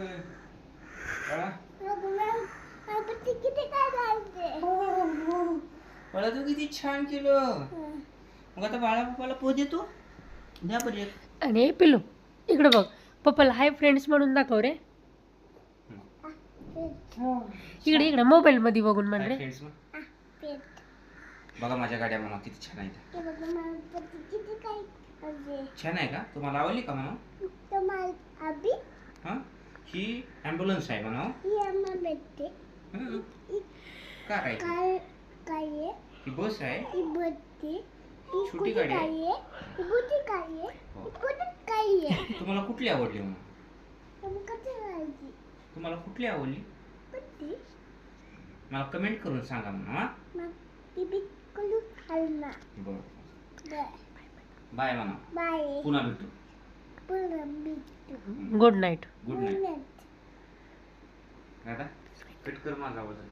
बाळा किती काय घालते बाळा तू किती छान केलं. मग आता बाळा पप्पाला पोच देतो. द्या बरं एक. आणि पिलू इकडे बघ, पप्पाला हाय फ्रेंड्स म्हणून दाखव रे. इकडे इकडे मोबाईल मध्ये बघून म्हण Hi रे. friends मग. बघा माझ्या गाड्या म्हणा किती छान आहेत. किती काय घालते छान आहे का? तुम्हाला आवडली का म्हणा? तुम्हाला अभी हा ही ॲम्ब्युलन्स आहे म्हणा. ही आम्हाला भेटते हं. कार आहे ती. काय काय आहे ही बस आहे. ही भेटते ही छोटी कुठे गाडी काय आहे. आहे ही कुठे काय आहे हो. ही कुठे काय आहे तुम्हाला कुठली आवडली म्हणा? तुम्ही कधी घालते तुम्हाला कुठली आवडली? कुठे मला कमेंट करून सांगा म्हणा. हा? मग ती बिलकुल हलना बरं बाय म्हणा. बाय पुन्हा भेटू. पुन्हा भेटू गुड नाईट. Good night. दादा कट कर माझा आवाज.